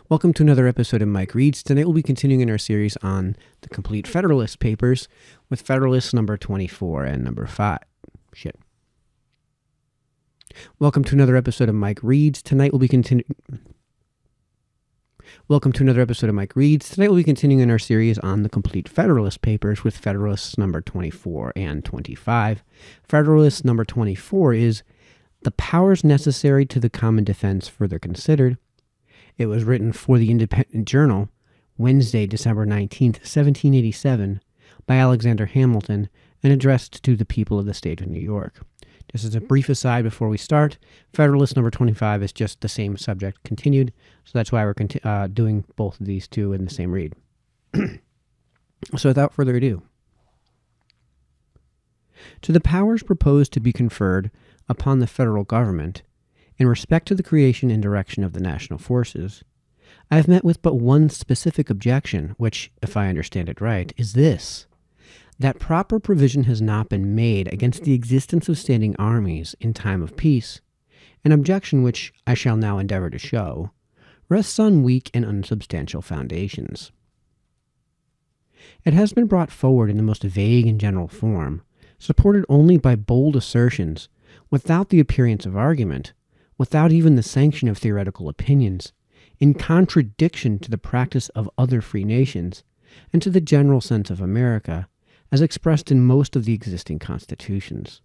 Welcome to another episode of Mike Reads. Tonight we'll be continuing in our series on the complete Federalist papers with Federalist number 24 and number 5. Welcome to another episode of Mike Reads. Tonight we'll be continuing in our series on the complete Federalist papers with Federalists number 24 and 25. Federalist number 24 is the powers necessary to the common defense further considered. It was written for the Independent Journal, Wednesday, December 19th, 1787, by Alexander Hamilton, and addressed to the people of the state of New York. Just as a brief aside before we start, Federalist number 25 is just the same subject continued, so that's why we're doing both of these two in the same read. So without further ado, to the powers proposed to be conferred upon the federal government, in respect to the creation and direction of the national forces, I have met with but one specific objection, which, if I understand it right, is this: that proper provision has not been made against the existence of standing armies in time of peace, an objection which I shall now endeavor to show rests on weak and unsubstantial foundations. It has been brought forward in the most vague and general form, supported only by bold assertions, without the appearance of argument, without even the sanction of theoretical opinions, in contradiction to the practice of other free nations, and to the general sense of America, as expressed in most of the existing constitutions.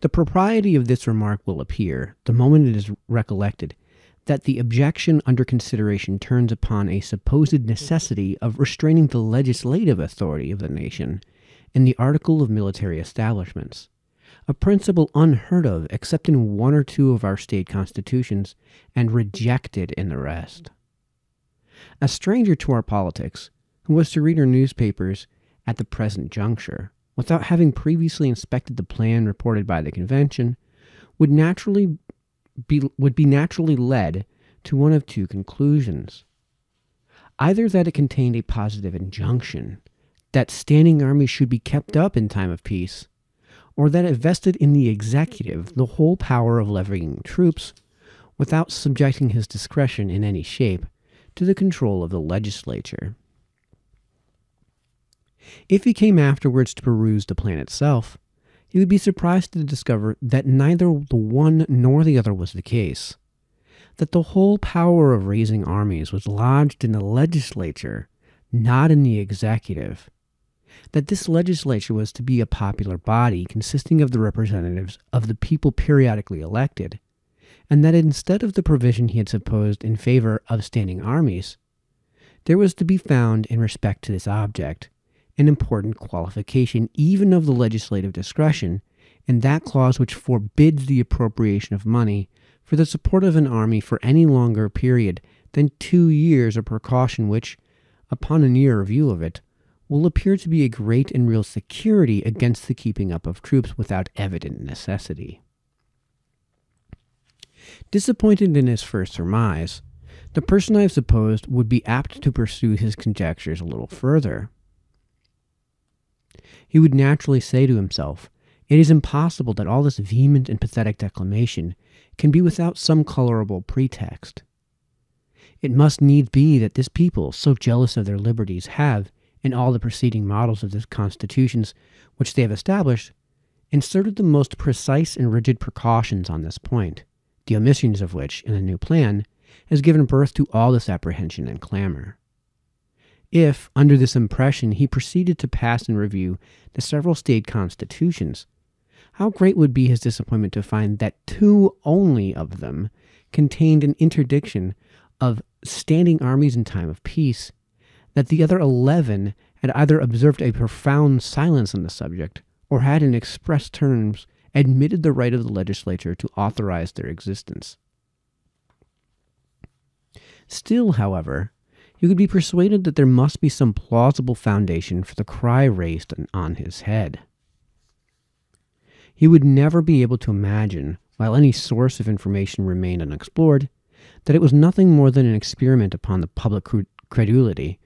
The propriety of this remark will appear, the moment it is recollected, that the objection under consideration turns upon a supposed necessity of restraining the legislative authority of the nation in the article of military establishments, a principle unheard of except in one or two of our state constitutions, and rejected in the rest. A stranger to our politics, who was to read our newspapers at the present juncture, without having previously inspected the plan reported by the convention, would be naturally led to one of two conclusions: either that it contained a positive injunction that standing armies should be kept up in time of peace, or that it vested in the executive the whole power of levying troops, without subjecting his discretion in any shape to the control of the legislature. If he came afterwards to peruse the plan itself, he would be surprised to discover that neither the one nor the other was the case, that the whole power of raising armies was lodged in the legislature, not in the executive, that this legislature was to be a popular body consisting of the representatives of the people periodically elected, and that instead of the provision he had supposed in favor of standing armies, there was to be found, in respect to this object, an important qualification even of the legislative discretion in that clause which forbids the appropriation of money for the support of an army for any longer period than 2 years, a precaution which, upon a nearer view of it, will appear to be a great and real security against the keeping up of troops without evident necessity. Disappointed in his first surmise, the person I have supposed would be apt to pursue his conjectures a little further. He would naturally say to himself, it is impossible that all this vehement and pathetic declamation can be without some colorable pretext. It must needs be that this people, so jealous of their liberties, have, in all the preceding models of the constitutions which they have established, inserted the most precise and rigid precautions on this point, the omissions of which, in the new plan, has given birth to all this apprehension and clamor. If, under this impression, he proceeded to pass in review the several state constitutions, how great would be his disappointment to find that 2 only of them contained an interdiction of standing armies in time of peace, that the other 11 had either observed a profound silence on the subject, or had in express terms admitted the right of the legislature to authorize their existence. Still, however, he could be persuaded that there must be some plausible foundation for the cry raised on his head. He would never be able to imagine, while any source of information remained unexplored, that it was nothing more than an experiment upon the public credulity,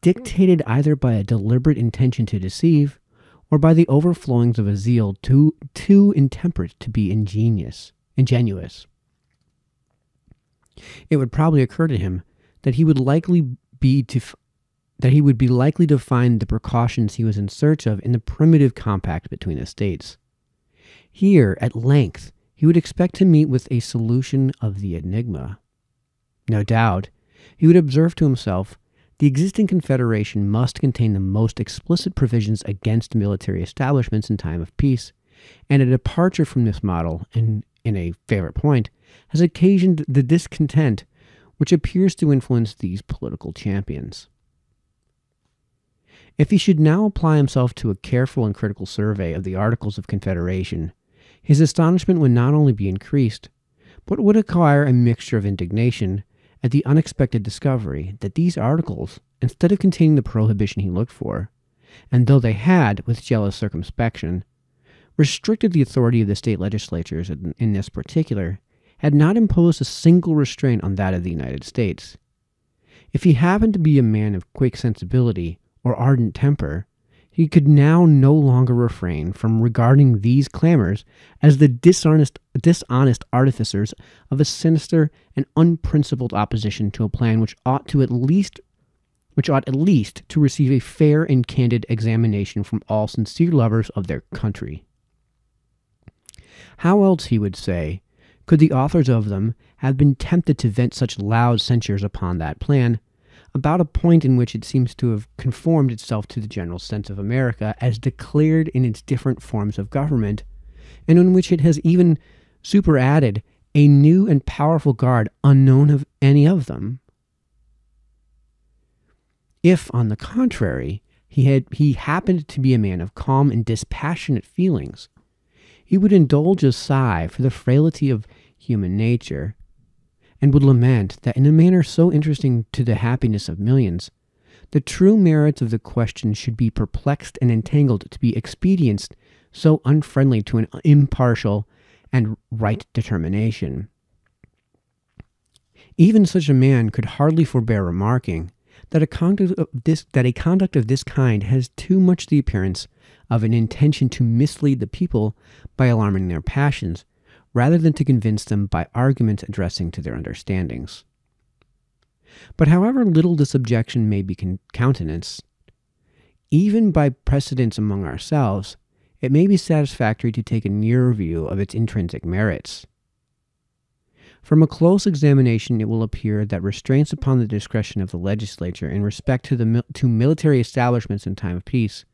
dictated either by a deliberate intention to deceive, or by the overflowings of a zeal too intemperate to be ingenuous. It would probably occur to him that he would be likely to find the precautions he was in search of in the primitive compact between the states. Here, at length, he would expect to meet with a solution of the enigma. No doubt, he would observe to himself, the existing confederation must contain the most explicit provisions against military establishments in time of peace, and a departure from this model, in a favorite point, has occasioned the discontent which appears to influence these political champions. If he should now apply himself to a careful and critical survey of the Articles of Confederation, his astonishment would not only be increased, but would acquire a mixture of indignation at the unexpected discovery that these articles, instead of containing the prohibition he looked for, and though they had, with jealous circumspection, restricted the authority of the state legislatures in this particular, had not imposed a single restraint on that of the United States. If he happened to be a man of quick sensibility or ardent temper, he could now no longer refrain from regarding these clamors as the dishonest artificers of a sinister and unprincipled opposition to a plan which ought at least to receive a fair and candid examination from all sincere lovers of their country. How else, he would say, could the authors of them have been tempted to vent such loud censures upon that plan, about a point in which it seems to have conformed itself to the general sense of America as declared in its different forms of government, and in which it has even superadded a new and powerful guard unknown of any of them? If, on the contrary, he happened to be a man of calm and dispassionate feelings, he would indulge a sigh for the frailty of human nature, and would lament that in a manner so interesting to the happiness of millions, the true merits of the question should be perplexed and entangled to be expedients so unfriendly to an impartial and right determination. Even such a man could hardly forbear remarking that a conduct of this kind has too much the appearance of an intention to mislead the people by alarming their passions, rather than to convince them by arguments addressing to their understandings. But however little this objection may be countenanced, even by precedents among ourselves, it may be satisfactory to take a nearer view of its intrinsic merits. From a close examination, it will appear that restraints upon the discretion of the legislature in respect to military establishments in time of peace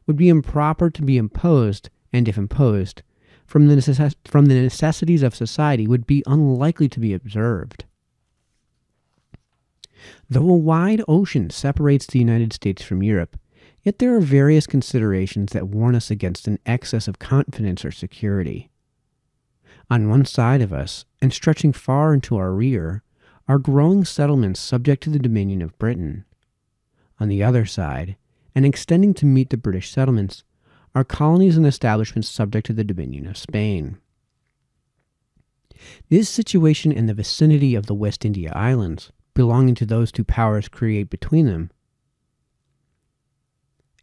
would be improper to be imposed, and if imposed, from the necessities of society, would be unlikely to be observed. Though a wide ocean separates the United States from Europe, yet there are various considerations that warn us against an excess of confidence or security. On one side of us, and stretching far into our rear, are growing settlements subject to the dominion of Britain. On the other side, and extending to meet the British settlements, are colonies and establishments subject to the dominion of Spain. This situation in the vicinity of the West India Islands, belonging to those two powers, create between them,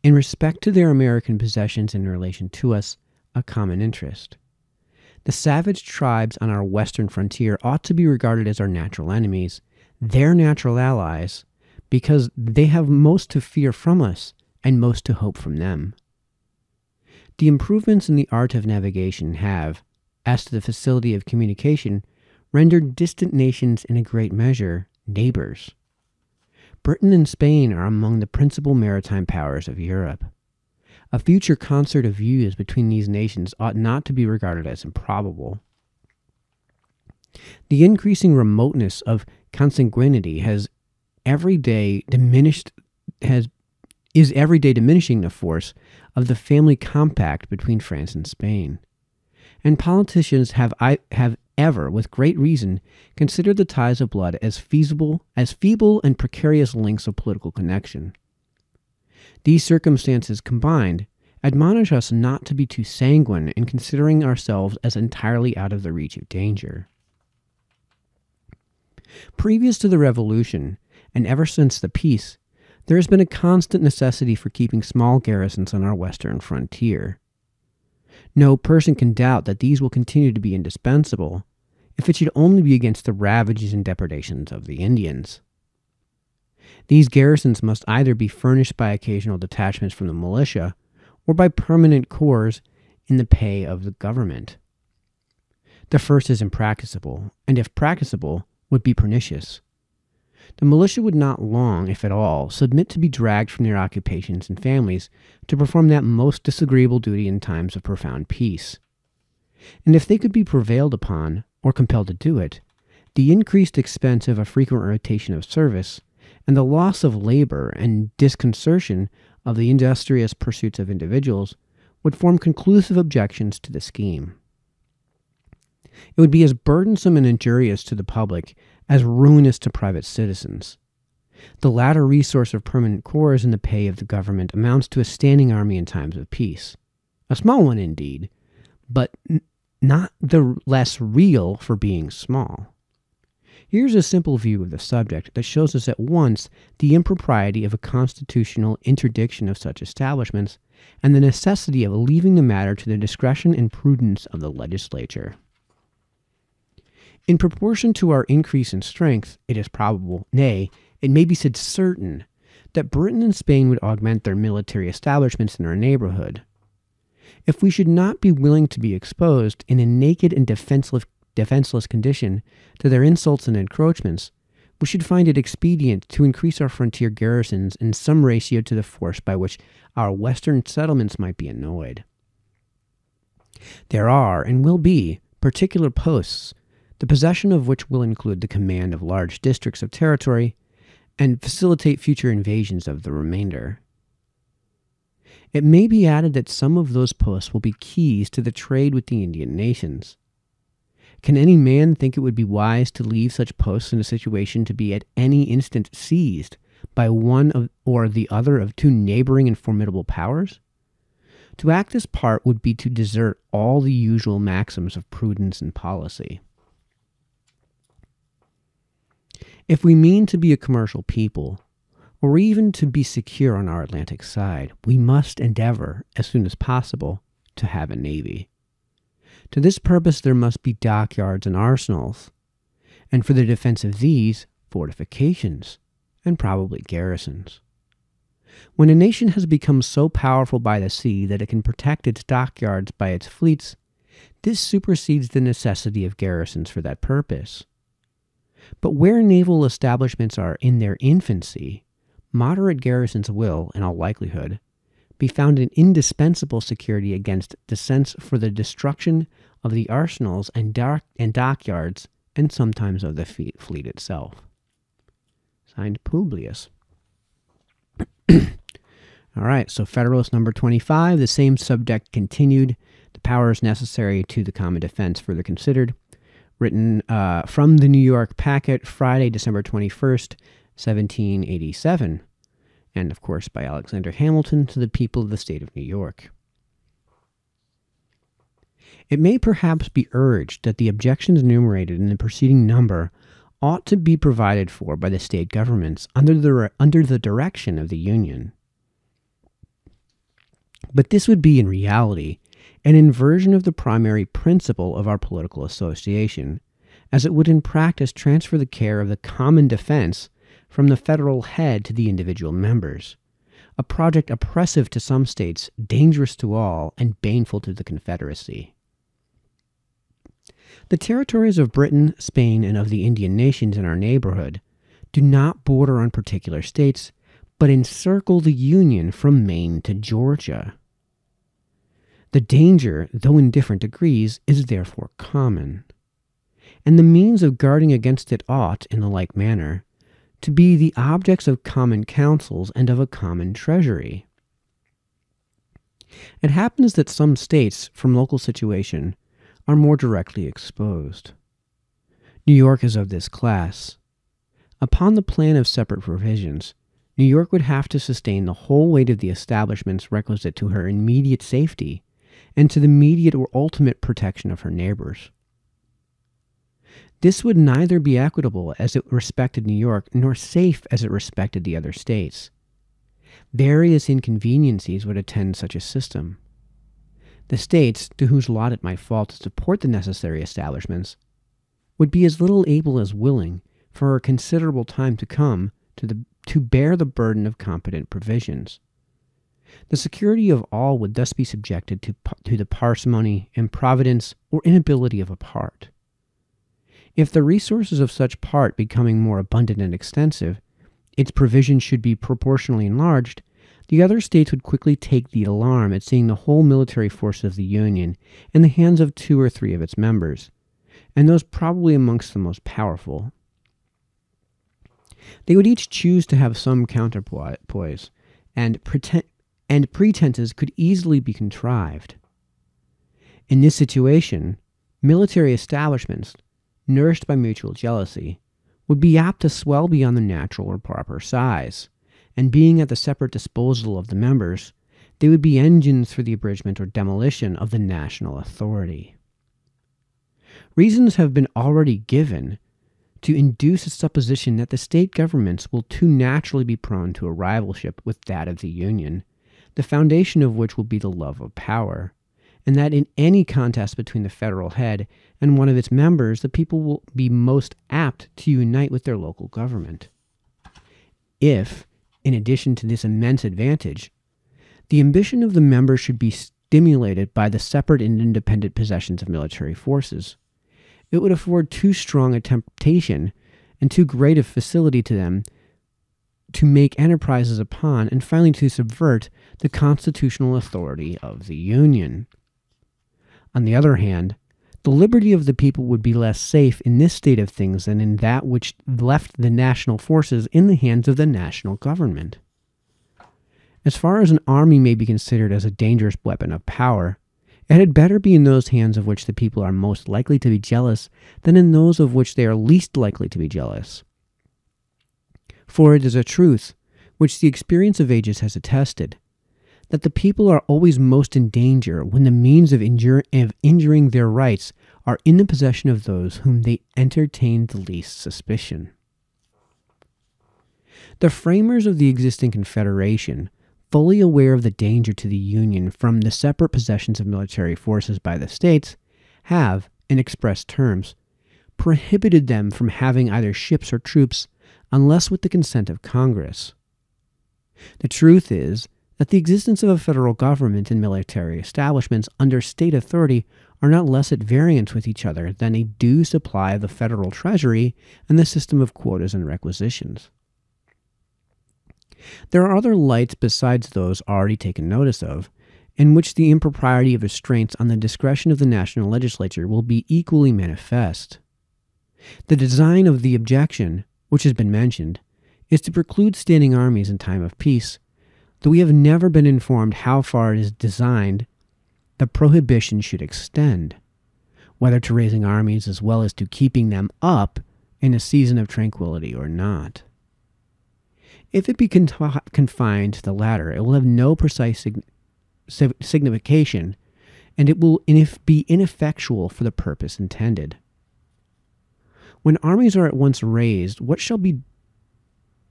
in respect to their American possessions in relation to us, a common interest. The savage tribes on our western frontier ought to be regarded as our natural enemies, their natural allies, because they have most to fear from us and most to hope from them. The improvements in the art of navigation have, as to the facility of communication, rendered distant nations in a great measure neighbors. Britain and Spain are among the principal maritime powers of Europe. A future concert of views between these nations ought not to be regarded as improbable. The increasing remoteness of consanguinity is every day diminishing the force of the family compact between France and Spain. And politicians have ever, with great reason, considered the ties of blood as feeble and precarious links of political connection. These circumstances combined admonish us not to be too sanguine in considering ourselves as entirely out of the reach of danger. Previous to the Revolution, and ever since the peace, there has been a constant necessity for keeping small garrisons on our western frontier. No person can doubt that these will continue to be indispensable, if it should only be against the ravages and depredations of the Indians. These garrisons must either be furnished by occasional detachments from the militia or by permanent corps in the pay of the government. The first is impracticable, and if practicable, would be pernicious. The militia would not long, if at all, submit to be dragged from their occupations and families to perform that most disagreeable duty in times of profound peace. And if they could be prevailed upon, or compelled to do it, the increased expense of a frequent rotation of service, and the loss of labor and disconcertion of the industrious pursuits of individuals would form conclusive objections to the scheme. It would be as burdensome and injurious to the public as ruinous to private citizens. The latter resource of permanent corps in the pay of the government amounts to a standing army in times of peace. A small one indeed, but not the less real for being small. Here's a simple view of the subject that shows us at once the impropriety of a constitutional interdiction of such establishments and the necessity of leaving the matter to the discretion and prudence of the legislature. In proportion to our increase in strength, it is probable, nay, it may be said certain, that Britain and Spain would augment their military establishments in our neighborhood. If we should not be willing to be exposed in a naked and defenseless condition to their insults and encroachments, we should find it expedient to increase our frontier garrisons in some ratio to the force by which our western settlements might be annoyed. There are, and will be, particular posts, the possession of which will include the command of large districts of territory and facilitate future invasions of the remainder. It may be added that some of those posts will be keys to the trade with the Indian nations. Can any man think it would be wise to leave such posts in a situation to be at any instant seized by one or the other of two neighboring and formidable powers? To act this part would be to desert all the usual maxims of prudence and policy. If we mean to be a commercial people, or even to be secure on our Atlantic side, we must endeavor, as soon as possible, to have a navy. To this purpose there must be dockyards and arsenals, and for the defense of these, fortifications, and probably garrisons. When a nation has become so powerful by the sea that it can protect its dockyards by its fleets, this supersedes the necessity of garrisons for that purpose. But where naval establishments are in their infancy, moderate garrisons will, in all likelihood, be found an indispensable security against descents for the destruction of the arsenals and dockyards, and sometimes of the fleet itself. Signed, Publius. All right, so Federalist number 25, the same subject continued. The powers necessary to the common defense further considered. Written from the New York Packet, Friday, December 21st, 1787. And, of course, by Alexander Hamilton to the people of the state of New York. It may perhaps be urged that the objections enumerated in the preceding number ought to be provided for by the state governments under the direction of the Union. But this would be, in reality, an inversion of the primary principle of our political association, as it would in practice transfer the care of the common defense from the federal head to the individual members, a project oppressive to some states, dangerous to all, and baneful to the Confederacy. The territories of Britain, Spain, and of the Indian nations in our neighborhood do not border on particular states, but encircle the Union from Maine to Georgia. The danger, though in different degrees, is therefore common, and the means of guarding against it ought, in the like manner, to be the objects of common councils and of a common treasury. It happens that some states, from local situation, are more directly exposed. New York is of this class. Upon the plan of separate provisions, New York would have to sustain the whole weight of the establishments requisite to her immediate safety and to the immediate or ultimate protection of her neighbors. This would neither be equitable as it respected New York, nor safe as it respected the other states. Various inconveniencies would attend such a system. The states, to whose lot it might fall to support the necessary establishments, would be as little able as willing, for a considerable time to come, to bear the burden of competent provisions. The security of all would thus be subjected to the parsimony, improvidence, or inability of a part. If the resources of such part becoming more abundant and extensive, its provisions should be proportionally enlarged, the other states would quickly take the alarm at seeing the whole military force of the Union in the hands of 2 or 3 of its members, and those probably amongst the most powerful. They would each choose to have some counterpoise, and pretenses could easily be contrived. In this situation, military establishments, nourished by mutual jealousy, would be apt to swell beyond the natural or proper size, and being at the separate disposal of the members, they would be engines for the abridgment or demolition of the national authority. Reasons have been already given to induce a supposition that the state governments will too naturally be prone to a rivalship with that of the Union, the foundation of which will be the love of power, and that in any contest between the federal head and one of its members, the people will be most apt to unite with their local government. If, in addition to this immense advantage, the ambition of the members should be stimulated by the separate and independent possessions of military forces, it would afford too strong a temptation and too great a facility to them to make enterprises upon and finally to subvert the constitutional authority of the Union. On the other hand, the liberty of the people would be less safe in this state of things than in that which left the national forces in the hands of the national government. As far as an army may be considered as a dangerous weapon of power, it had better be in those hands of which the people are most likely to be jealous than in those of which they are least likely to be jealous. For it is a truth, which the experience of ages has attested, that the people are always most in danger when the means of injuring their rights are in the possession of those whom they entertain the least suspicion. The framers of the existing Confederation, fully aware of the danger to the Union from the separate possessions of military forces by the states, have, in express terms, prohibited them from having either ships or troops unless with the consent of Congress. The truth is that the existence of a federal government and military establishments under state authority are not less at variance with each other than a due supply of the federal treasury and the system of quotas and requisitions. There are other lights besides those already taken notice of, in which the impropriety of restraints on the discretion of the national legislature will be equally manifest. The design of the objection, which has been mentioned, is to preclude standing armies in time of peace, though we have never been informed how far it is designed the prohibition should extend, whether to raising armies as well as to keeping them up in a season of tranquility or not. If it be confined to the latter, it will have no precise signification, and it will be ineffectual for the purpose intended. When armies are at once raised, what shall be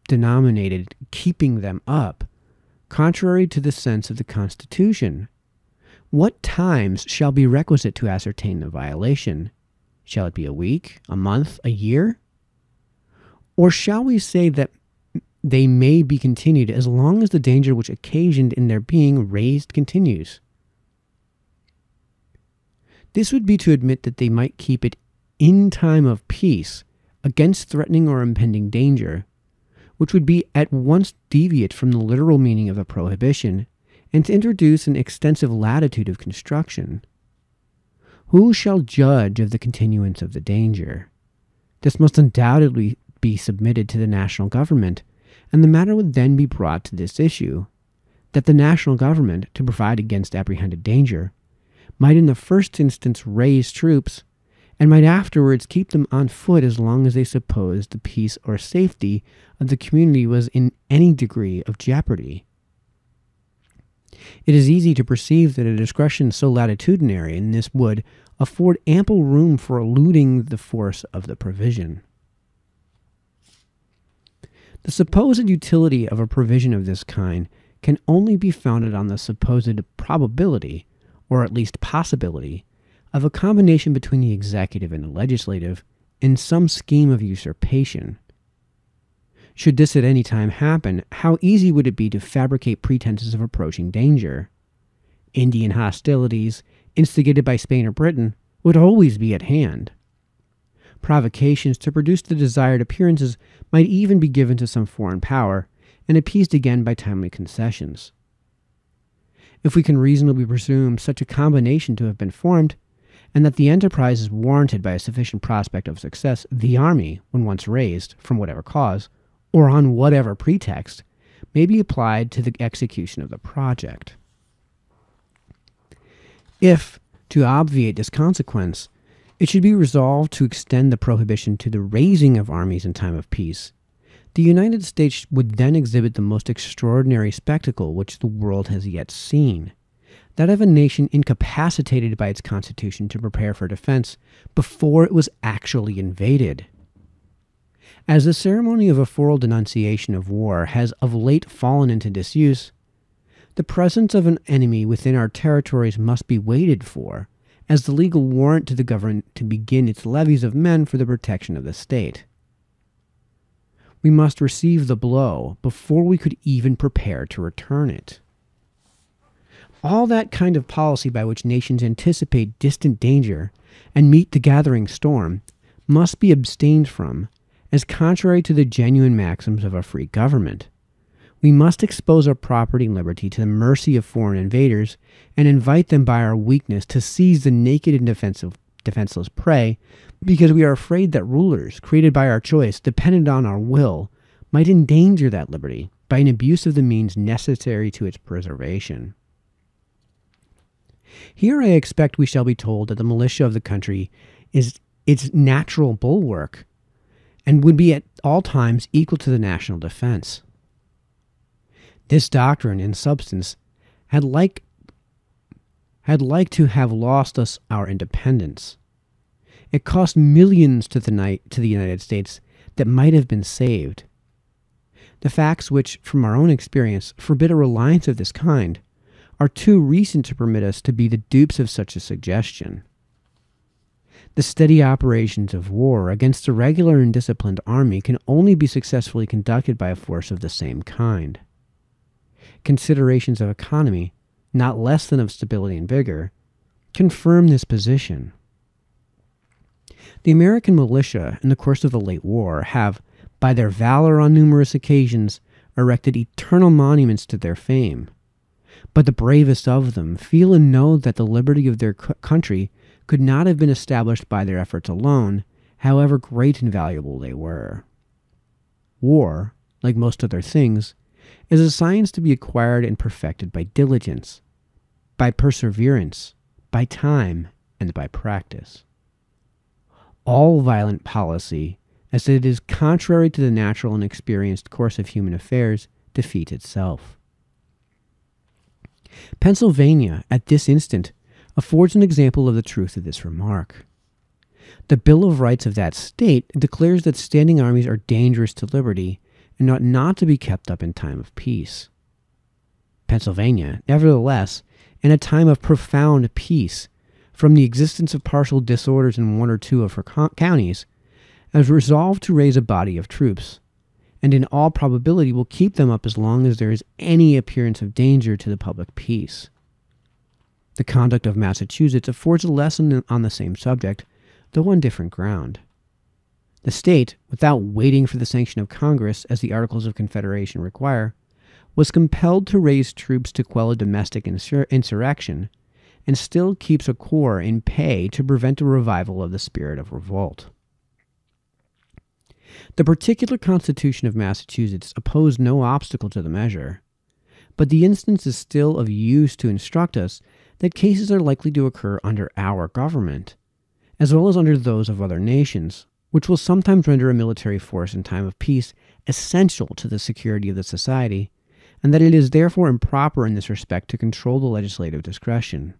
denominated keeping them up, contrary to the sense of the Constitution? What times shall be requisite to ascertain the violation? Shall it be a week, a month, a year? Or shall we say that they may be continued as long as the danger which occasioned in their being raised continues? This would be to admit that they might keep it in time of peace against threatening or impending danger, which would be at once deviate from the literal meaning of a prohibition, and to introduce an extensive latitude of construction. Who shall judge of the continuance of the danger? This must undoubtedly be submitted to the national government, and the matter would then be brought to this issue, that the national government, to provide against apprehended danger, might in the first instance raise troops, and might afterwards keep them on foot as long as they supposed the peace or safety of the community was in any degree of jeopardy. It is easy to perceive that a discretion so latitudinary in this would afford ample room for eluding the force of the provision. The supposed utility of a provision of this kind can only be founded on the supposed probability, or at least possibility, of a combination between the executive and the legislative in some scheme of usurpation. Should this at any time happen, how easy would it be to fabricate pretenses of approaching danger? Indian hostilities, instigated by Spain or Britain, would always be at hand. Provocations to produce the desired appearances might even be given to some foreign power, and appeased again by timely concessions. If we can reasonably presume such a combination to have been formed, and that the enterprise is warranted by a sufficient prospect of success, the army, when once raised, from whatever cause, or on whatever pretext, may be applied to the execution of the project. If, to obviate this consequence, it should be resolved to extend the prohibition to the raising of armies in time of peace, the United States would then exhibit the most extraordinary spectacle which the world has yet seen, that of a nation incapacitated by its constitution to prepare for defense before it was actually invaded. As the ceremony of a formal denunciation of war has of late fallen into disuse, the presence of an enemy within our territories must be waited for as the legal warrant to the government to begin its levies of men for the protection of the state. We must receive the blow before we could even prepare to return it. All that kind of policy by which nations anticipate distant danger and meet the gathering storm must be abstained from, as contrary to the genuine maxims of a free government. We must expose our property and liberty to the mercy of foreign invaders and invite them by our weakness to seize the naked and defenseless prey, because we are afraid that rulers, created by our choice, dependent on our will, might endanger that liberty by an abuse of the means necessary to its preservation. Here I expect we shall be told that the militia of the country is its natural bulwark and would be at all times equal to the national defense. This doctrine, in substance, had like to have lost us our independence. It cost millions to the United States that might have been saved. The facts which, from our own experience, forbid a reliance of this kind are too recent to permit us to be the dupes of such a suggestion. The steady operations of war against a regular and disciplined army can only be successfully conducted by a force of the same kind. Considerations of economy, not less than of stability and vigor, confirm this position. The American militia, in the course of the late war, have, by their valor on numerous occasions, erected eternal monuments to their fame. But the bravest of them feel and know that the liberty of their country could not have been established by their efforts alone, however great and valuable they were. War, like most other things, is a science to be acquired and perfected by diligence, by perseverance, by time, and by practice. All violent policy, as it is contrary to the natural and experienced course of human affairs, defeats itself. Pennsylvania, at this instant, affords an example of the truth of this remark. The Bill of Rights of that state declares that standing armies are dangerous to liberty and ought not to be kept up in time of peace. Pennsylvania, nevertheless, in a time of profound peace, from the existence of partial disorders in one or two of her counties, has resolved to raise a body of troops, and in all probability will keep them up as long as there is any appearance of danger to the public peace. The conduct of Massachusetts affords a lesson on the same subject, though on different ground. The state, without waiting for the sanction of Congress, as the Articles of Confederation require, was compelled to raise troops to quell a domestic insurrection, and still keeps a corps in pay to prevent a revival of the spirit of revolt. The particular constitution of Massachusetts opposed no obstacle to the measure, but the instance is still of use to instruct us that cases are likely to occur under our government, as well as under those of other nations, which will sometimes render a military force in time of peace essential to the security of the society, and that it is therefore improper in this respect to control the legislative discretion.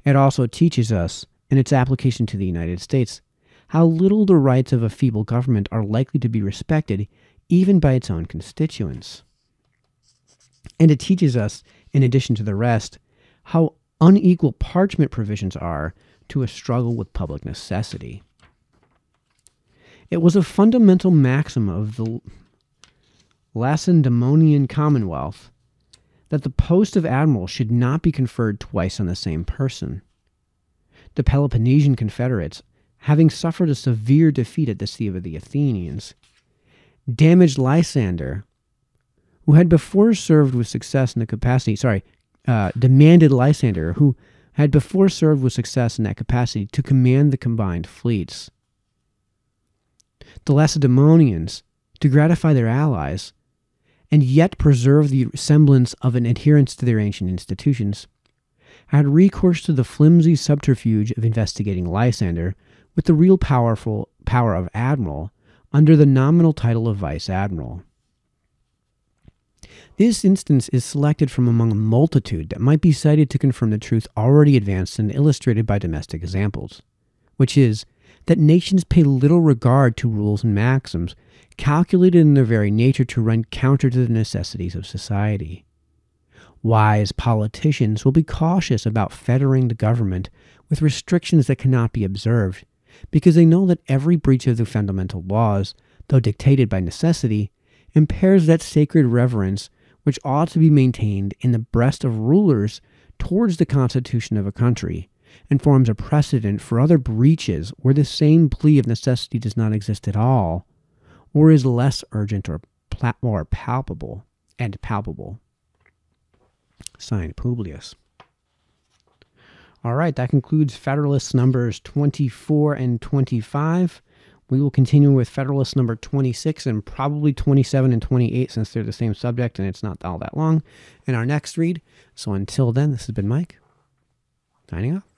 It also teaches us, in its application to the United States, how little the rights of a feeble government are likely to be respected even by its own constituents. And it teaches us, in addition to the rest, how unequal parchment provisions are to a struggle with public necessity. It was a fundamental maxim of the Lacedaemonian Commonwealth that the post of admiral should not be conferred twice on the same person. The Peloponnesian confederates, having suffered a severe defeat at the sea of the Athenians, damaged Lysander, who had before served with success in the capacity, demanded Lysander, who had before served with success in that capacity, to command the combined fleets. The Lacedaemonians, to gratify their allies, and yet preserve the semblance of an adherence to their ancient institutions, had recourse to the flimsy subterfuge of investigating Lysander with the real power of admiral under the nominal title of vice admiral. This instance is selected from among a multitude that might be cited to confirm the truth already advanced and illustrated by domestic examples, which is that nations pay little regard to rules and maxims calculated in their very nature to run counter to the necessities of society. Wise politicians will be cautious about fettering the government with restrictions that cannot be observed, because they know that every breach of the fundamental laws, though dictated by necessity, impairs that sacred reverence which ought to be maintained in the breast of rulers towards the constitution of a country, and forms a precedent for other breaches where the same plea of necessity does not exist at all, or is less urgent or more palpable. Signed, Publius. All right, that concludes Federalist numbers 24 and 25. We will continue with Federalist number 26 and probably 27 and 28 since they're the same subject and it's not all that long in our next read. So until then, this has been Mike, signing off.